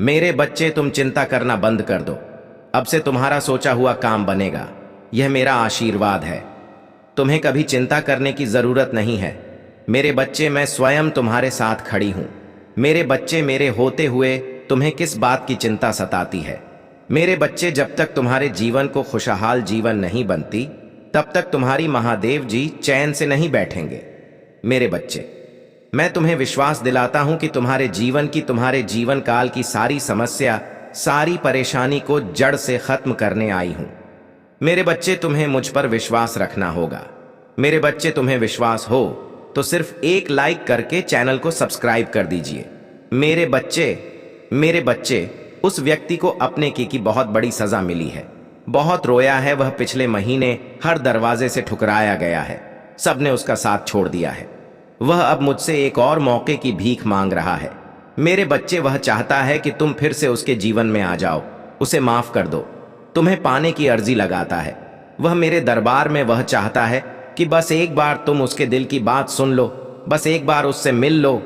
मेरे बच्चे, तुम चिंता करना बंद कर दो। अब से तुम्हारा सोचा हुआ काम बनेगा। यह मेरा आशीर्वाद है। तुम्हें कभी चिंता करने की जरूरत नहीं है। मेरे बच्चे, मैं स्वयं तुम्हारे साथ खड़ी हूं। मेरे बच्चे, मेरे होते हुए तुम्हें किस बात की चिंता सताती है? मेरे बच्चे, जब तक तुम्हारे जीवन को खुशहाल जीवन नहीं बनती, तब तक तुम्हारी महादेव जी चैन से नहीं बैठेंगे। मेरे बच्चे, मैं तुम्हें विश्वास दिलाता हूं कि तुम्हारे जीवन काल की सारी समस्या, सारी परेशानी को जड़ से खत्म करने आई हूं। मेरे बच्चे, तुम्हें मुझ पर विश्वास रखना होगा। मेरे बच्चे, तुम्हें विश्वास हो तो सिर्फ एक लाइक करके चैनल को सब्सक्राइब कर दीजिए। मेरे बच्चे, उस व्यक्ति को अपने की बहुत बड़ी सजा मिली है। बहुत रोया है वह। पिछले महीने हर दरवाजे से ठुकराया गया है। सबने उसका साथ छोड़ दिया है। वह अब मुझसे एक और मौके की भीख मांग रहा है। मेरे बच्चे, वह चाहता है कि तुम फिर से उसके जीवन में आ जाओ, उसे माफ कर दो। तुम्हें पाने की अर्जी लगाता है वह मेरे दरबार में। वह चाहता है कि बस एक बार तुम उसके दिल की बात सुन लो, बस एक बार उससे मिल लो।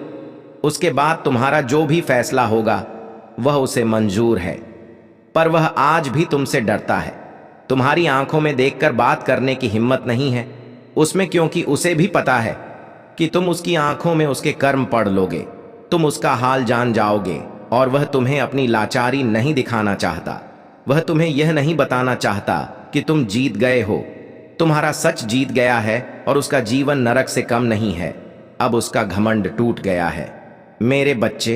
उसके बाद तुम्हारा जो भी फैसला होगा वह उसे मंजूर है। पर वह आज भी तुमसे डरता है। तुम्हारी आंखों में देखकर बात करने की हिम्मत नहीं है उसमें, क्योंकि उसे भी पता है कि तुम उसकी आंखों में उसके कर्म पढ़ लोगे, तुम उसका हाल जान जाओगे। और वह तुम्हें अपनी लाचारी नहीं दिखाना चाहता। वह तुम्हें यह नहीं बताना चाहता कि तुम जीत गए हो। तुम्हारा सच जीत गया है और उसका जीवन नरक से कम नहीं है। अब उसका घमंड टूट गया है। मेरे बच्चे,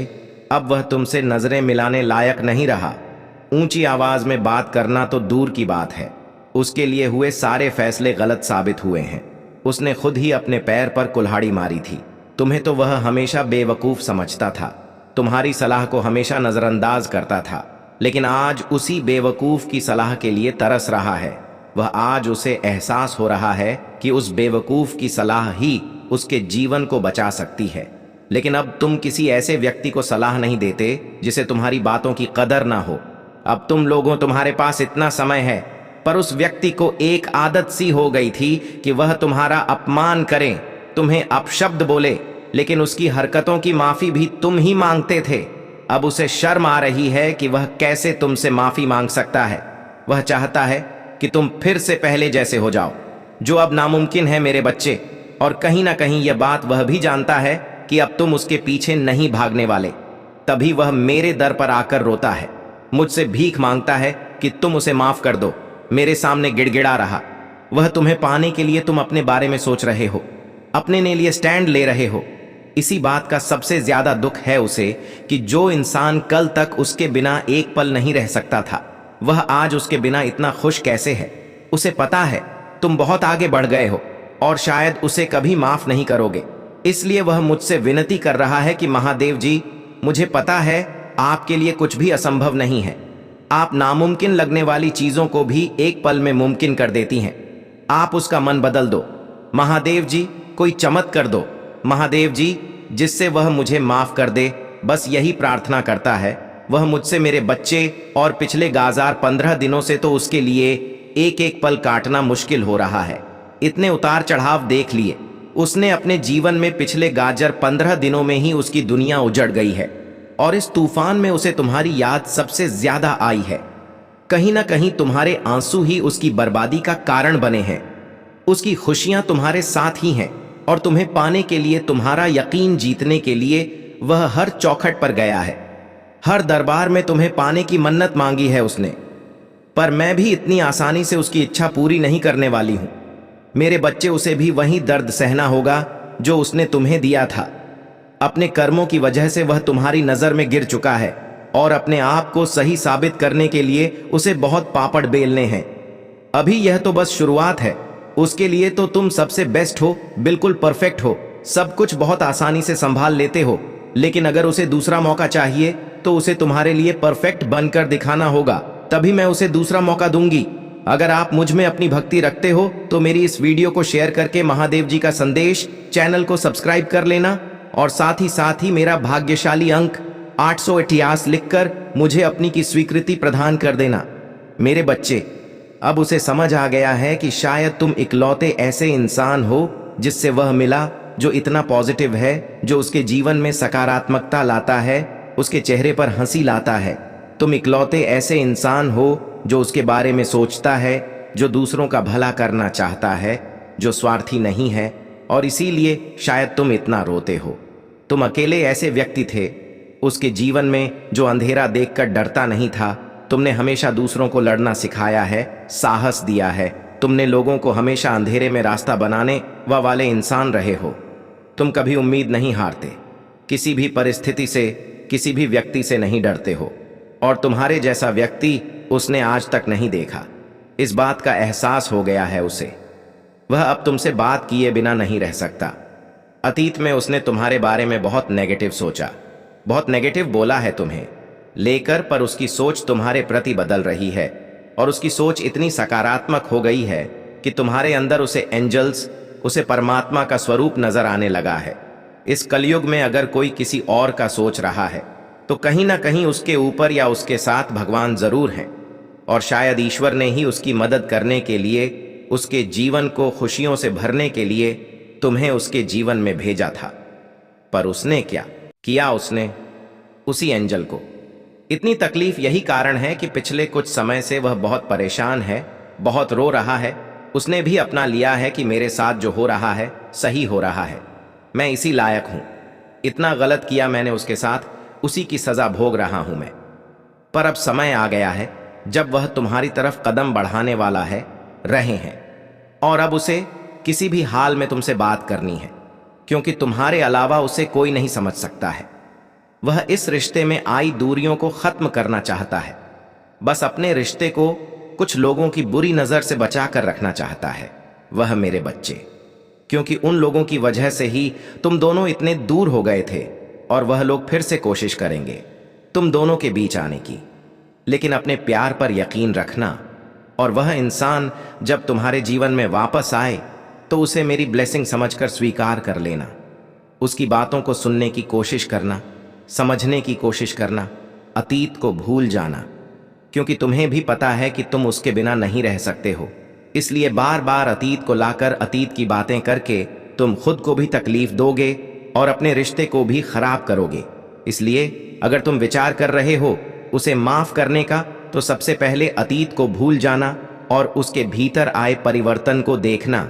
अब वह तुमसे नजरें मिलाने लायक नहीं रहा। ऊंची आवाज में बात करना तो दूर की बात है, उसके लिए हुए सारे फैसले गलत साबित हुए हैं। उसने खुद ही अपने पैर पर कुल्हाड़ी मारी थी। तुम्हें तो वह हमेशा बेवकूफ समझता था, तुम्हारी सलाह को हमेशा नजरअंदाज करता था। लेकिन आज उसी बेवकूफ की सलाह के लिए तरस रहा है। वह आज उसे एहसास हो रहा है कि उस बेवकूफ की सलाह ही उसके जीवन को बचा सकती है। लेकिन अब तुम किसी ऐसे व्यक्ति को सलाह नहीं देते जिसे तुम्हारी बातों की कदर ना हो। अब तुम लोगों, तुम्हारे पास इतना समय है, पर उस व्यक्ति को एक आदत सी हो गई थी कि वह तुम्हारा अपमान करे, तुम्हें अपशब्द बोले, लेकिन उसकी हरकतों की माफी भी तुम ही मांगते थे। अब उसे शर्म आ रही है कि वह कैसे तुमसे माफी मांग सकता है। वह चाहता है कि तुम फिर से पहले जैसे हो जाओ, जो अब नामुमकिन है मेरे बच्चे। और कहीं ना कहीं यह बात वह भी जानता है कि अब तुम उसके पीछे नहीं भागने वाले। तभी वह मेरे दर पर आकर रोता है, मुझसे भीख मांगता है कि तुम उसे माफ कर दो। मेरे सामने गिड़गिड़ा रहा। वह तुम्हें पाने के लिए तुम अपने बारे में सोच रहे हो, अपने ने लिए स्टैंड ले रहे हो। इसी बात का सबसे ज्यादा दुख है उसे कि जो इंसान कल तक उसके बिना एक पल नहीं रह सकता था, वह आज उसके बिना इतना खुश कैसे है। उसे पता है तुम बहुत आगे बढ़ गए हो और शायद उसे कभी माफ नहीं करोगे। इसलिए वह मुझसे विनती कर रहा है कि महादेव जी, मुझे पता है आपके लिए कुछ भी असंभव नहीं है। आप नामुमकिन लगने वाली चीजों को भी एक पल में मुमकिन कर देती हैं। आप उसका मन बदल दो महादेव जी, कोई चमत्कार कर दो महादेव जी, जिससे वह मुझे माफ कर दे। बस यही प्रार्थना करता है वह मुझसे, मेरे बच्चे। और पिछले गाजार 15 दिनों से तो उसके लिए एक एक पल काटना मुश्किल हो रहा है। इतने उतार चढ़ाव देख लिए उसने अपने जीवन में। पिछले गाजर 15 दिनों में ही उसकी दुनिया उजड़ गई है और इस तूफान में उसे तुम्हारी याद सबसे ज्यादा आई है। कहीं ना कहीं तुम्हारे आंसू ही उसकी बर्बादी का कारण बने हैं। उसकी खुशियां तुम्हारे साथ ही हैं और तुम्हें पाने के लिए, तुम्हारा यकीन जीतने के लिए वह हर चौखट पर गया है। हर दरबार में तुम्हें पाने की मन्नत मांगी है उसने, पर मैं भी इतनी आसानी से उसकी इच्छा पूरी नहीं करने वाली हूं। मेरे बच्चे, उसे भी वही दर्द सहना होगा जो उसने तुम्हें दिया था। अपने कर्मों की वजह से वह तुम्हारी नजर में गिर चुका है और अपने आप को सही साबित करने के लिए उसे बहुत पापड़ बेलने हैं। अभी यह तो बस शुरुआत है। उसके लिए तो तुम सबसे बेस्ट हो, बिल्कुल परफेक्ट हो, सब कुछ बहुत आसानी से संभाल लेते हो। लेकिन अगर उसे दूसरा मौका चाहिए तो उसे तुम्हारे लिए परफेक्ट बनकर दिखाना होगा, तभी मैं उसे दूसरा मौका दूंगी। अगर आप मुझ में अपनी भक्ति रखते हो तो मेरी इस वीडियो को शेयर करके महादेव जी का संदेश, चैनल को सब्सक्राइब कर लेना और साथ ही मेरा भाग्यशाली अंक 888 लिखकर मुझे अपनी की स्वीकृति प्रदान कर देना। मेरे बच्चे, अब उसे समझ आ गया है कि शायद तुम इकलौते ऐसे इंसान हो जिससे वह मिला जो इतना पॉजिटिव है, जो उसके जीवन में सकारात्मकता लाता है। उसके चेहरे पर हंसी लाता है। तुम इकलौते ऐसे इंसान हो जो उसके बारे में सोचता है, जो दूसरों का भला करना चाहता है, जो स्वार्थी नहीं है, और इसीलिए शायद तुम इतना रोते हो। तुम अकेले ऐसे व्यक्ति थे उसके जीवन में जो अंधेरा देखकर डरता नहीं था। तुमने हमेशा दूसरों को लड़ना सिखाया है, साहस दिया है। तुमने लोगों को हमेशा अंधेरे में रास्ता बनाने वाले इंसान रहे हो। तुम कभी उम्मीद नहीं हारते, किसी भी परिस्थिति से, किसी भी व्यक्ति से नहीं डरते हो, और तुम्हारे जैसा व्यक्ति उसने आज तक नहीं देखा। इस बात का एहसास हो गया है उसे। वह अब तुमसे बात किए बिना नहीं रह सकता। अतीत में उसने तुम्हारे बारे में बहुत नेगेटिव सोचा, बहुत नेगेटिव बोला है तुम्हें लेकर, पर उसकी सोच तुम्हारे प्रति बदल रही है, और उसकी सोच इतनी सकारात्मक हो गई है कि तुम्हारे अंदर उसे एंजल्स, उसे परमात्मा का स्वरूप नजर आने लगा है। इस कलयुग में अगर कोई किसी और का सोच रहा है तो कहीं ना कहीं उसके ऊपर या उसके साथ भगवान जरूर हैं, और शायद ईश्वर ने ही उसकी मदद करने के लिए, उसके जीवन को खुशियों से भरने के लिए तुम्हें उसके जीवन में भेजा था। पर उसने क्या किया? उसने उसी एंजल को, इतनी तकलीफ यही कारण है कि पिछले कुछ समय से वह बहुत परेशान है, बहुत रो रहा है। उसने भी अपना लिया है कि मेरे साथ जो हो रहा है सही हो रहा है, मैं इसी लायक हूं, इतना गलत किया मैंने उसके साथ, उसी की सजा भोग रहा हूं मैं। पर अब समय आ गया है जब वह तुम्हारी तरफ कदम बढ़ाने वाला है, रहे हैं, और अब उसे किसी भी हाल में तुमसे बात करनी है, क्योंकि तुम्हारे अलावा उसे कोई नहीं समझ सकता है। वह इस रिश्ते में आई दूरियों को खत्म करना चाहता है, बस अपने रिश्ते को कुछ लोगों की बुरी नजर से बचा कर रखना चाहता है। वह मेरे बच्चे, क्योंकि उन लोगों की वजह से ही तुम दोनों इतने दूर हो गए थे, और वह लोग फिर से कोशिश करेंगे तुम दोनों के बीच आने की। लेकिन अपने प्यार पर यकीन रखना, और वह इंसान जब तुम्हारे जीवन में वापस आए तो उसे मेरी ब्लेसिंग समझकर स्वीकार कर लेना। उसकी बातों को सुनने की कोशिश करना, समझने की कोशिश करना, अतीत को भूल जाना, क्योंकि तुम्हें भी पता है कि तुम उसके बिना नहीं रह सकते हो। इसलिए बार बार अतीत को लाकर अतीत की बातें करके तुम खुद को भी तकलीफ दोगे और अपने रिश्ते को भी खराब करोगे। इसलिए अगर तुम विचार कर रहे हो उसे माफ करने का, तो सबसे पहले अतीत को भूल जाना और उसके भीतर आए परिवर्तन को देखना।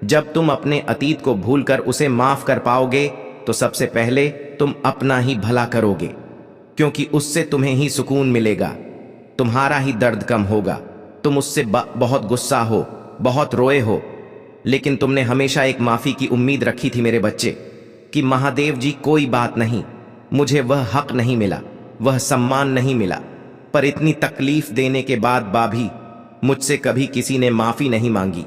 जब तुम अपने अतीत को भूलकर उसे माफ कर पाओगे तो सबसे पहले तुम अपना ही भला करोगे, क्योंकि उससे तुम्हें ही सुकून मिलेगा, तुम्हारा ही दर्द कम होगा। तुम उससे बहुत गुस्सा हो, बहुत रोए हो, लेकिन तुमने हमेशा एक माफी की उम्मीद रखी थी मेरे बच्चे, कि महादेव जी कोई बात नहीं, मुझे वह हक नहीं मिला, वह सम्मान नहीं मिला। पर इतनी तकलीफ देने के बाद भी मुझसे कभी किसी ने माफी नहीं मांगी।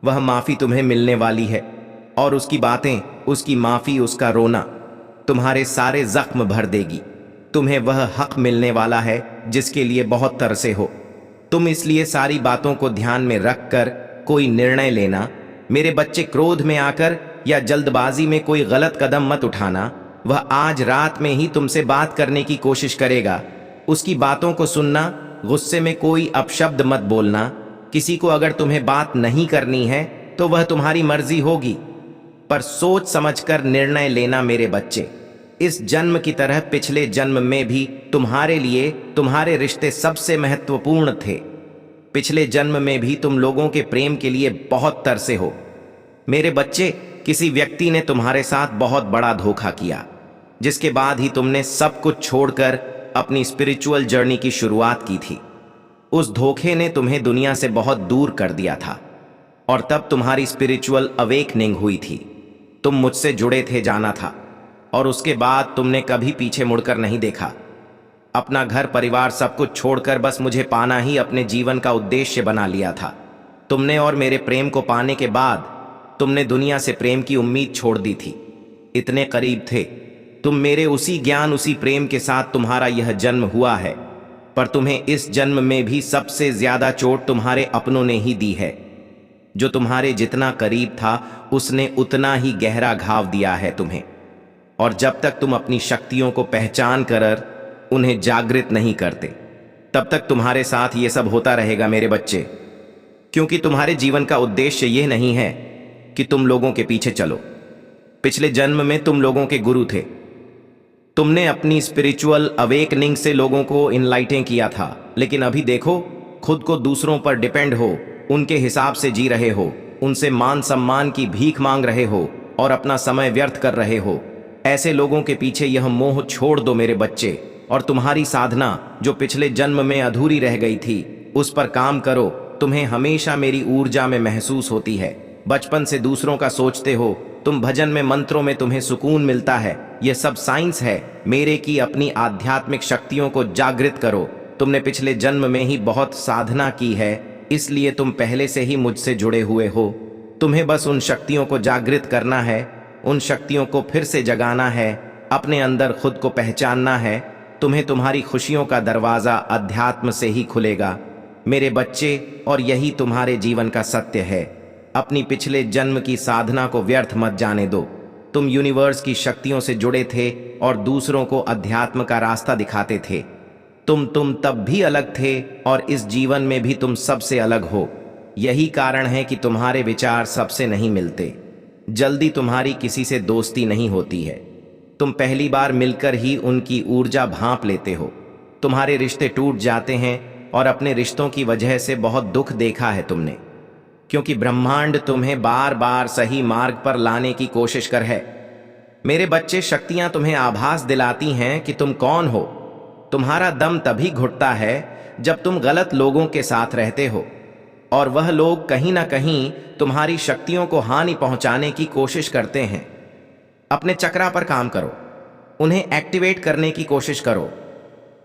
वह माफी तुम्हें मिलने वाली है, और उसकी बातें, उसकी माफी, उसका रोना तुम्हारे सारे जख्म भर देगी। तुम्हें वह हक मिलने वाला है जिसके लिए बहुत तरसे हो। तुम इसलिए सारी बातों को ध्यान में रखकर कोई निर्णय लेना। मेरे बच्चे, क्रोध में आकर या जल्दबाजी में कोई गलत कदम मत उठाना। वह आज रात में ही तुमसे बात करने की कोशिश करेगा। उसकी बातों को सुनना, गुस्से में कोई अपशब्द मत बोलना। किसी को अगर तुम्हें बात नहीं करनी है तो वह तुम्हारी मर्जी होगी, पर सोच समझकर निर्णय लेना मेरे बच्चे। इस जन्म की तरह पिछले जन्म में भी तुम्हारे लिए तुम्हारे रिश्ते सबसे महत्वपूर्ण थे। पिछले जन्म में भी तुम लोगों के प्रेम के लिए बहुत तरसे हो मेरे बच्चे। किसी व्यक्ति ने तुम्हारे साथ बहुत बड़ा धोखा किया, जिसके बाद ही तुमने सब कुछ छोड़कर अपनी स्पिरिचुअल जर्नी की शुरुआत की थी। उस धोखे ने तुम्हें दुनिया से बहुत दूर कर दिया था, और तब तुम्हारी स्पिरिचुअल अवेकनिंग हुई थी। तुम मुझसे जुड़े थे, जाना था, और उसके बाद तुमने कभी पीछे मुड़कर नहीं देखा। अपना घर परिवार सब कुछ छोड़कर बस मुझे पाना ही अपने जीवन का उद्देश्य बना लिया था। तुमने और मेरे प्रेम को पाने के बाद तुमने दुनिया से प्रेम की उम्मीद छोड़ दी थी। इतने करीब थे तुम मेरे, उसी ज्ञान, उसी प्रेम के साथ तुम्हारा यह जन्म हुआ है। पर तुम्हें इस जन्म में भी सबसे ज्यादा चोट तुम्हारे अपनों ने ही दी है। जो तुम्हारे जितना करीब था उसने उतना ही गहरा घाव दिया है तुम्हें। और जब तक तुम अपनी शक्तियों को पहचान कर उन्हें जागृत नहीं करते, तब तक तुम्हारे साथ ये सब होता रहेगा मेरे बच्चे। क्योंकि तुम्हारे जीवन का उद्देश्य यह नहीं है कि तुम लोगों के पीछे चलो। पिछले जन्म में तुम लोगों के गुरु थे, तुमने अपनी स्पिरिचुअल अवेकनिंग से लोगों को इनलाइटें किया था, लेकिन अभी देखो, खुद को दूसरों पर डिपेंड हो, उनके हिसाब से जी रहे हो, उनसे मान सम्मान की भीख मांग रहे हो और अपना समय व्यर्थ कर रहे हो। ऐसे लोगों के पीछे यह मोह छोड़ दो मेरे बच्चे, और तुम्हारी साधना जो पिछले जन्म में अधूरी रह गई थी, उस पर काम करो। तुम्हें हमेशा मेरी ऊर्जा में महसूस होती है। बचपन से दूसरों का सोचते हो, तुम भजन में, मंत्रों में तुम्हें सुकून मिलता है। यह सब साइंस है मेरे की। अपनी आध्यात्मिक शक्तियों को जागृत करो। तुमने पिछले जन्म में ही बहुत साधना की है, इसलिए तुम पहले से ही मुझसे जुड़े हुए हो। तुम्हें बस उन शक्तियों को जागृत करना है, उन शक्तियों को फिर से जगाना है, अपने अंदर खुद को पहचानना है। तुम्हें तुम्हारी खुशियों का दरवाजा अध्यात्म से ही खुलेगा मेरे बच्चे, और यही तुम्हारे जीवन का सत्य है। अपनी पिछले जन्म की साधना को व्यर्थ मत जाने दो। तुम यूनिवर्स की शक्तियों से जुड़े थे और दूसरों को अध्यात्म का रास्ता दिखाते थे। तुम तब भी अलग थे, और इस जीवन में भी तुम सबसे अलग हो। यही कारण है कि तुम्हारे विचार सबसे नहीं मिलते। जल्दी तुम्हारी किसी से दोस्ती नहीं होती है। तुम पहली बार मिलकर ही उनकी ऊर्जा भांप लेते हो। तुम्हारे रिश्ते टूट जाते हैं, और अपने रिश्तों की वजह से बहुत दुख देखा है तुमने, क्योंकि ब्रह्मांड तुम्हें बार बार सही मार्ग पर लाने की कोशिश कर है। मेरे बच्चे, शक्तियां तुम्हें आभास दिलाती हैं कि तुम कौन हो। तुम्हारा दम तभी घुटता है जब तुम गलत लोगों के साथ रहते हो, और वह लोग कहीं ना कहीं तुम्हारी शक्तियों को हानि पहुंचाने की कोशिश करते हैं। अपने चक्रा पर काम करो, उन्हें एक्टिवेट करने की कोशिश करो।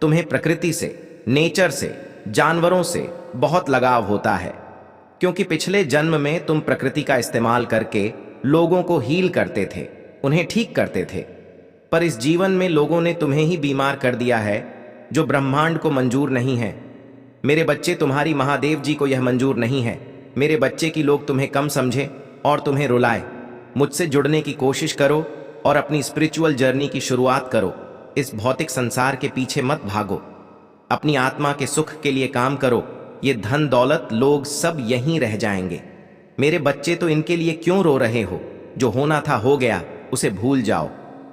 तुम्हें प्रकृति से, नेचर से, जानवरों से बहुत लगाव होता है, क्योंकि पिछले जन्म में तुम प्रकृति का इस्तेमाल करके लोगों को हील करते थे, उन्हें ठीक करते थे। पर इस जीवन में लोगों ने तुम्हें ही बीमार कर दिया है, जो ब्रह्मांड को मंजूर नहीं है। मेरे बच्चे, तुम्हारी महादेव जी को यह मंजूर नहीं है मेरे बच्चे की लोग तुम्हें कम समझे और तुम्हें रुलाए। मुझसे जुड़ने की कोशिश करो और अपनी स्पिरिचुअल जर्नी की शुरुआत करो। इस भौतिक संसार के पीछे मत भागो, अपनी आत्मा के सुख के लिए काम करो। ये धन दौलत लोग सब यहीं रह जाएंगे। मेरे बच्चे, तो इनके लिए क्यों रो रहे हो? जो होना था हो गया, उसे भूल जाओ,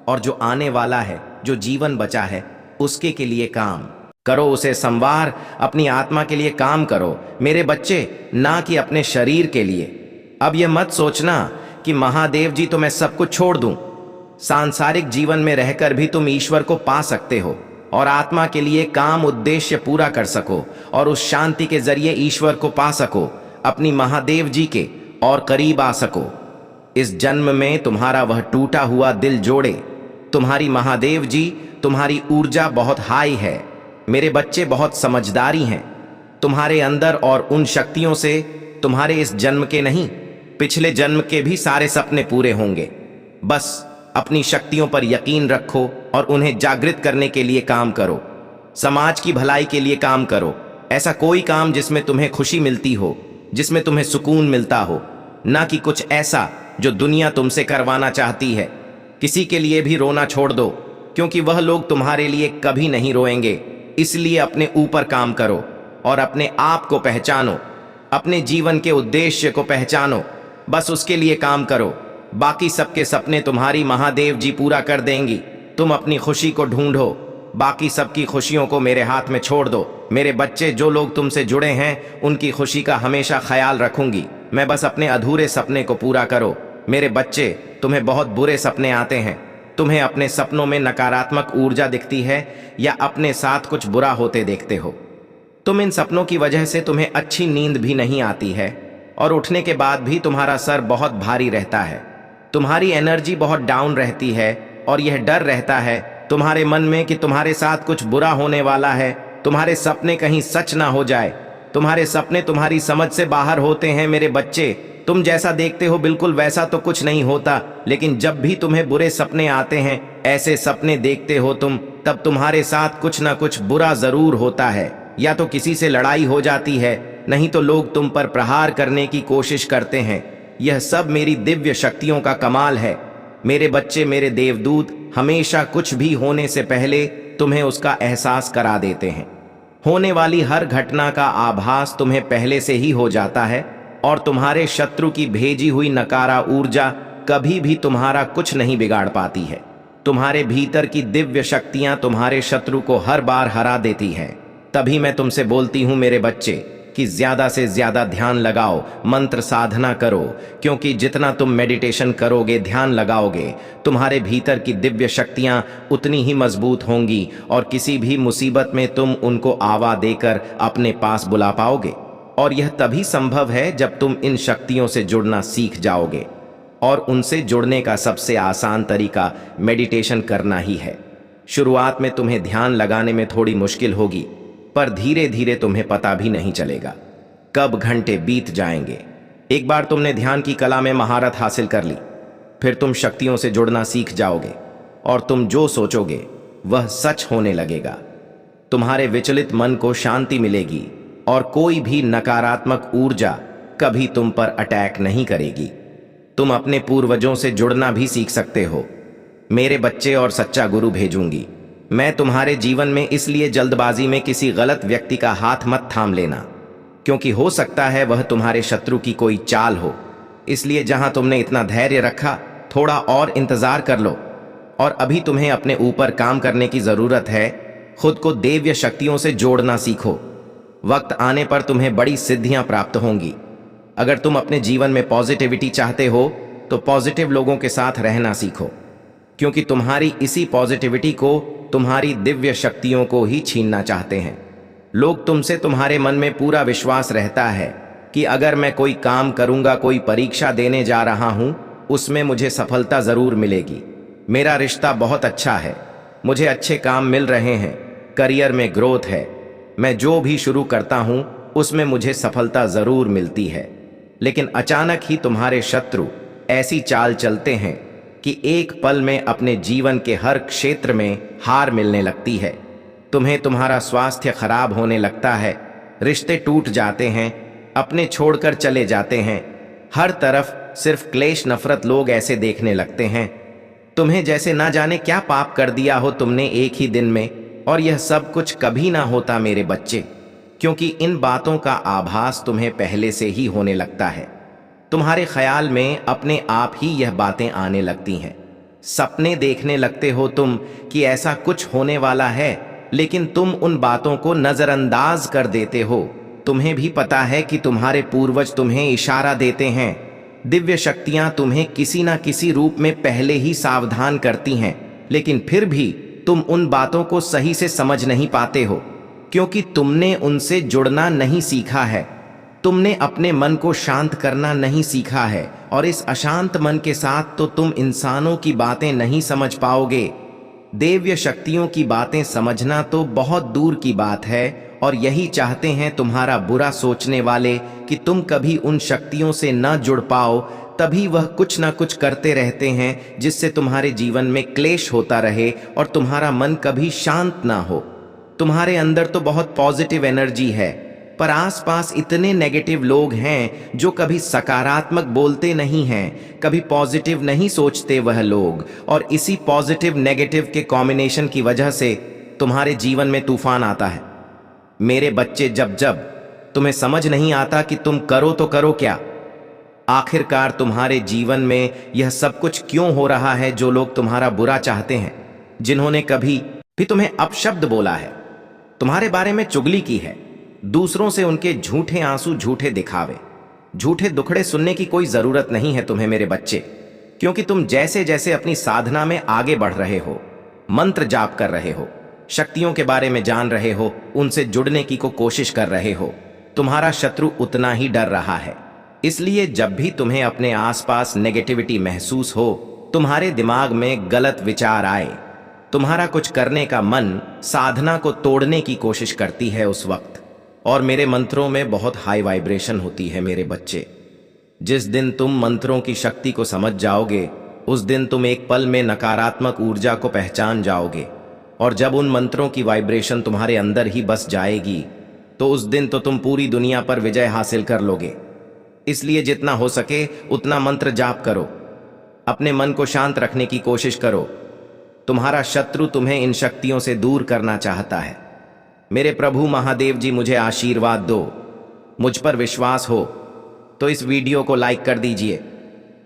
और जो आने वाला है, जो जीवन बचा है, उसके के लिए काम करो, उसे संवार। अपनी आत्मा के लिए काम करो मेरे बच्चे, ना कि अपने शरीर के लिए। अब यह मत सोचना कि महादेव जी तो मैं सब कुछ छोड़ दूं। सांसारिक जीवन में रहकर भी तुम ईश्वर को पा सकते हो, और आत्मा के लिए काम, उद्देश्य पूरा कर सको, और उस शांति के जरिए ईश्वर को पा सको, अपनी महादेव जी के और करीब आ सको। इस जन्म में तुम्हारा वह टूटा हुआ दिल जोड़े। तुम्हारी महादेव जी, तुम्हारी ऊर्जा बहुत हाई है मेरे बच्चे, बहुत समझदारी हैं तुम्हारे अंदर, और उन शक्तियों से तुम्हारे इस जन्म के नहीं, पिछले जन्म के भी सारे सपने पूरे होंगे। बस अपनी शक्तियों पर यकीन रखो और उन्हें जागृत करने के लिए काम करो। समाज की भलाई के लिए काम करो। ऐसा कोई काम जिसमें तुम्हें खुशी मिलती हो, जिसमें तुम्हें सुकून मिलता हो, ना कि कुछ ऐसा जो दुनिया तुमसे करवाना चाहती है। किसी के लिए भी रोना छोड़ दो, क्योंकि वह लोग तुम्हारे लिए कभी नहीं रोएंगे। इसलिए अपने ऊपर काम करो और अपने आप को पहचानो, अपने जीवन के उद्देश्य को पहचानो। बस उसके लिए काम करो। बाकी सबके सपने तुम्हारी महादेव जी पूरा कर देंगी। तुम अपनी खुशी को ढूंढो, बाकी सबकी खुशियों को मेरे हाथ में छोड़ दो। मेरे बच्चे, जो लोग तुमसे जुड़े हैं, उनकी खुशी का हमेशा ख्याल रखूंगी मैं। बस अपने अधूरे सपने को पूरा करो मेरे बच्चे। तुम्हें बहुत बुरे सपने आते हैं, तुम्हें अपने सपनों में नकारात्मक ऊर्जा दिखती है, या अपने साथ कुछ बुरा होते देखते हो। तुम इन सपनों की वजह से तुम्हें अच्छी नींद भी नहीं आती है, और उठने के बाद भी तुम्हारा सर बहुत भारी रहता है। तुम्हारी एनर्जी बहुत डाउन रहती है, और यह डर रहता है तुम्हारे मन में कि तुम्हारे साथ कुछ बुरा होने वाला है। तुम्हारे सपने कहीं सच ना हो जाए। तुम्हारे सपने तुम्हारी समझ से बाहर होते हैं मेरे बच्चे। तुम जैसा देखते हो बिल्कुल वैसा तो कुछ नहीं होता, लेकिन जब भी तुम्हें बुरे सपने आते हैं, ऐसे सपने देखते हो तुम, तब तुम्हारे साथ कुछ ना कुछ बुरा जरूर होता है। या तो किसी से लड़ाई हो जाती है, नहीं तो लोग तुम पर प्रहार करने की कोशिश करते हैं। यह सब मेरी दिव्य शक्तियों का कमाल है मेरे बच्चे। मेरे देवदूत हमेशा कुछ भी होने से पहले तुम्हें उसका एहसास करा देते हैं। होने वाली हर घटना का आभास तुम्हें पहले से ही हो जाता है, और तुम्हारे शत्रु की भेजी हुई नकारा ऊर्जा कभी भी तुम्हारा कुछ नहीं बिगाड़ पाती है। तुम्हारे भीतर की दिव्य शक्तियां तुम्हारे शत्रु को हर बार हरा देती हैं। तभी मैं तुमसे बोलती हूं मेरे बच्चे कि ज्यादा से ज्यादा ध्यान लगाओ, मंत्र साधना करो, क्योंकि जितना तुम मेडिटेशन करोगे, ध्यान लगाओगे, तुम्हारे भीतर की दिव्य शक्तियां उतनी ही मजबूत होंगी और किसी भी मुसीबत में तुम उनको आवा देकर अपने पास बुला पाओगे। और यह तभी संभव है जब तुम इन शक्तियों से जुड़ना सीख जाओगे। और उनसे जुड़ने का सबसे आसान तरीका मेडिटेशन करना ही है। शुरुआत में तुम्हें ध्यान लगाने में थोड़ी मुश्किल होगी, पर धीरे धीरे तुम्हें पता भी नहीं चलेगा कब घंटे बीत जाएंगे। एक बार तुमने ध्यान की कला में महारत हासिल कर ली, फिर तुम शक्तियों से जुड़ना सीख जाओगे और तुम जो सोचोगे वह सच होने लगेगा। तुम्हारे विचलित मन को शांति मिलेगी और कोई भी नकारात्मक ऊर्जा कभी तुम पर अटैक नहीं करेगी। तुम अपने पूर्वजों से जुड़ना भी सीख सकते हो। मेरे बच्चे और सच्चा गुरु भेजूंगी। मैं तुम्हारे जीवन में इसलिए जल्दबाजी में किसी गलत व्यक्ति का हाथ मत थाम लेना, क्योंकि हो सकता है वह तुम्हारे शत्रु की कोई चाल हो। इसलिए जहां तुमने इतना धैर्य रखा, थोड़ा और इंतजार कर लो। और अभी तुम्हें अपने ऊपर काम करने की जरूरत है। खुद को दिव्य शक्तियों से जोड़ना सीखो। वक्त आने पर तुम्हें बड़ी सिद्धियां प्राप्त होंगी। अगर तुम अपने जीवन में पॉजिटिविटी चाहते हो तो पॉजिटिव लोगों के साथ रहना सीखो, क्योंकि तुम्हारी इसी पॉजिटिविटी को तुम्हारी दिव्य शक्तियों को ही छीनना चाहते हैं। लोग तुमसे, तुम्हारे मन में पूरा विश्वास रहता है कि अगर मैं कोई काम करूंगा, कोई परीक्षा देने जा रहा हूं, उसमें मुझे सफलता जरूर मिलेगी। मेरा रिश्ता बहुत अच्छा है, मुझे अच्छे काम मिल रहे हैं, करियर में ग्रोथ है, मैं जो भी शुरू करता हूं उसमें मुझे सफलता जरूर मिलती है। लेकिन अचानक ही तुम्हारे शत्रु ऐसी चाल चलते हैं कि एक पल में अपने जीवन के हर क्षेत्र में हार मिलने लगती है। तुम्हें तुम्हारा स्वास्थ्य खराब होने लगता है, रिश्ते टूट जाते हैं, अपने छोड़कर चले जाते हैं। हर तरफ सिर्फ क्लेश, नफरत, लोग ऐसे देखने लगते हैं तुम्हें जैसे ना जाने क्या पाप कर दिया हो तुमने एक ही दिन में। और यह सब कुछ कभी ना होता मेरे बच्चे, क्योंकि इन बातों का आभास तुम्हें पहले से ही होने लगता है। तुम्हारे ख्याल में अपने आप ही यह बातें आने लगती हैं। सपने देखने लगते हो तुम कि ऐसा कुछ होने वाला है, लेकिन तुम उन बातों को नजरअंदाज कर देते हो। तुम्हें भी पता है कि तुम्हारे पूर्वज तुम्हें इशारा देते हैं। दिव्य शक्तियां तुम्हें किसी ना किसी रूप में पहले ही सावधान करती हैं, लेकिन फिर भी तुम उन बातों को सही से समझ नहीं पाते हो, क्योंकि तुमने उनसे जुड़ना नहीं सीखा है। तुमने अपने मन को शांत करना नहीं सीखा है, और इस अशांत मन के साथ तो तुम इंसानों की बातें नहीं समझ पाओगे। दिव्य शक्तियों की बातें समझना तो बहुत दूर की बात है, और यही चाहते हैं तुम्हारा बुरा सोचने वाले कि तुम कभी उन शक्तियों से न जुड़ पाओ। तभी वह कुछ ना कुछ करते रहते हैं जिससे तुम्हारे जीवन में क्लेश होता रहे और तुम्हारा मन कभी शांत ना हो। तुम्हारे अंदर तो बहुत पॉजिटिव एनर्जी है, पर आसपास इतने नेगेटिव लोग हैं जो कभी सकारात्मक बोलते नहीं हैं, कभी पॉजिटिव नहीं सोचते वह लोग। और इसी पॉजिटिव नेगेटिव के कॉम्बिनेशन की वजह से तुम्हारे जीवन में तूफान आता है। मेरे बच्चे, जब जब तुम्हें समझ नहीं आता कि तुम करो तो करो क्या, आखिरकार तुम्हारे जीवन में यह सब कुछ क्यों हो रहा है। जो लोग तुम्हारा बुरा चाहते हैं, जिन्होंने कभी भी तुम्हें अपशब्द बोला है, तुम्हारे बारे में चुगली की है, दूसरों से उनके झूठे आंसू, झूठे दिखावे, झूठे दुखड़े सुनने की कोई जरूरत नहीं है तुम्हें मेरे बच्चे, क्योंकि तुम जैसे जैसे अपनी साधना में आगे बढ़ रहे हो, मंत्र जाप कर रहे हो, शक्तियों के बारे में जान रहे हो, उनसे जुड़ने की कोशिश कर रहे हो, तुम्हारा शत्रु उतना ही डर रहा है। इसलिए जब भी तुम्हें अपने आसपास नेगेटिविटी महसूस हो, तुम्हारे दिमाग में गलत विचार आए, तुम्हारा कुछ करने का मन साधना को तोड़ने की कोशिश करती है उस वक्त। और मेरे मंत्रों में बहुत हाई वाइब्रेशन होती है मेरे बच्चे। जिस दिन तुम मंत्रों की शक्ति को समझ जाओगे, उस दिन तुम एक पल में नकारात्मक ऊर्जा को पहचान जाओगे। और जब उन मंत्रों की वाइब्रेशन तुम्हारे अंदर ही बस जाएगी, तो उस दिन तो तुम पूरी दुनिया पर विजय हासिल कर लोगे। इसलिए जितना हो सके उतना मंत्र जाप करो, अपने मन को शांत रखने की कोशिश करो। तुम्हारा शत्रु तुम्हें इन शक्तियों से दूर करना चाहता है। मेरे प्रभु महादेव जी, मुझे आशीर्वाद दो। मुझ पर विश्वास हो तो इस वीडियो को लाइक कर दीजिए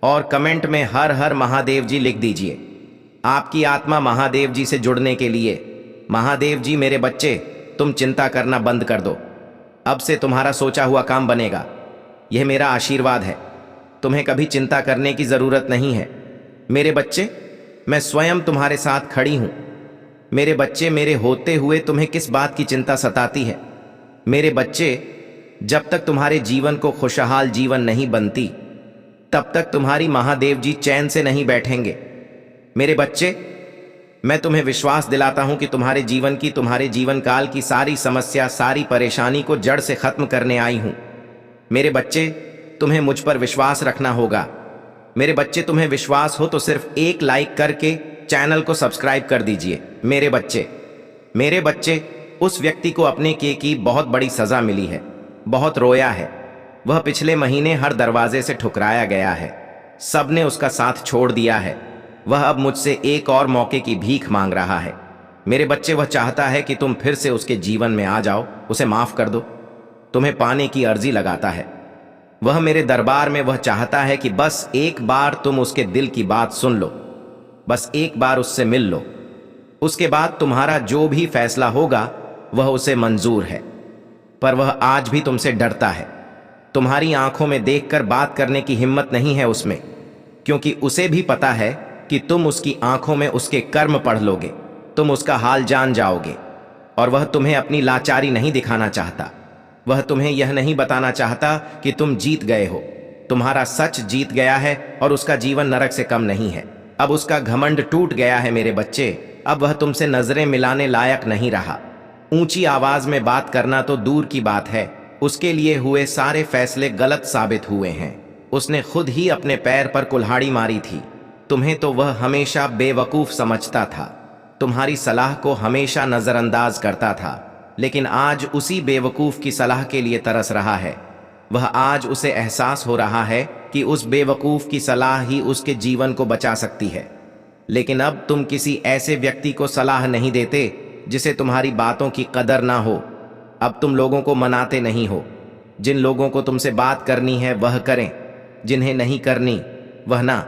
और कमेंट में हर हर महादेव जी लिख दीजिए। आपकी आत्मा महादेव जी से जुड़ने के लिए। महादेव जी, मेरे बच्चे, तुम चिंता करना बंद कर दो। अब से तुम्हारा सोचा हुआ काम बनेगा। यह मेरा आशीर्वाद है। तुम्हें कभी चिंता करने की जरूरत नहीं है। मेरे बच्चे, मैं स्वयं तुम्हारे साथ खड़ी हूं। मेरे बच्चे, मेरे होते हुए तुम्हें किस बात की चिंता सताती है? मेरे बच्चे, जब तक तुम्हारे जीवन को खुशहाल जीवन नहीं बनती, तब तक तुम्हारी महादेव जी चैन से नहीं बैठेंगे। मेरे बच्चे, मैं तुम्हें विश्वास दिलाता हूं कि तुम्हारे जीवन काल की सारी समस्या, सारी परेशानी को जड़ से खत्म करने आई हूं। मेरे बच्चे, तुम्हें मुझ पर विश्वास रखना होगा। मेरे बच्चे, तुम्हें विश्वास हो तो सिर्फ एक लाइक करके चैनल को सब्सक्राइब कर दीजिए। मेरे बच्चे, उस व्यक्ति को अपने की बहुत बड़ी सजा मिली है। बहुत रोया है। वह पिछले महीने हर दरवाजे से ठुकराया गया है। सबने उसका साथ छोड़ दिया है। वह अब मुझसे एक और मौके की भीख मांग रहा है। मेरे बच्चे, वह चाहता है कि तुम फिर से उसके जीवन में आ जाओ, उसे माफ कर दो। तुम्हें पाने की अर्जी लगाता है। वह मेरे दरबार में, वह चाहता है कि बस एक बार तुम उसके दिल की बात सुन लो, बस एक बार उससे मिल लो। उसके बाद तुम्हारा जो भी फैसला होगा वह उसे मंजूर है। पर वह आज भी तुमसे डरता है। तुम्हारी आंखों में देखकर बात करने की हिम्मत नहीं है उसमें, क्योंकि उसे भी पता है कि तुम उसकी आंखों में उसके कर्म पढ़ लोगे, तुम उसका हाल जान जाओगे। और वह तुम्हें अपनी लाचारी नहीं दिखाना चाहता। वह तुम्हें यह नहीं बताना चाहता कि तुम जीत गए हो। तुम्हारा सच जीत गया है और उसका जीवन नरक से कम नहीं है। अब उसका घमंड टूट गया है। मेरे बच्चे, अब वह तुमसे नजरें मिलाने लायक नहीं रहा। ऊंची आवाज में बात करना तो दूर की बात है, उसके लिए हुए सारे फैसले गलत साबित हुए हैं। उसने खुद ही अपने पैर पर कुल्हाड़ी मारी थी। तुम्हें तो वह हमेशा बेवकूफ समझता था, तुम्हारी सलाह को हमेशा नजरअंदाज करता था। लेकिन आज उसी बेवकूफ की सलाह के लिए तरस रहा है। वह आज उसे एहसास हो रहा है कि उस बेवकूफ की सलाह ही उसके जीवन को बचा सकती है। लेकिन अब तुम किसी ऐसे व्यक्ति को सलाह नहीं देते जिसे तुम्हारी बातों की कदर ना हो। अब तुम लोगों को मनाते नहीं हो। जिन लोगों को तुमसे बात करनी है वह करें, जिन्हें नहीं करनी वह ना।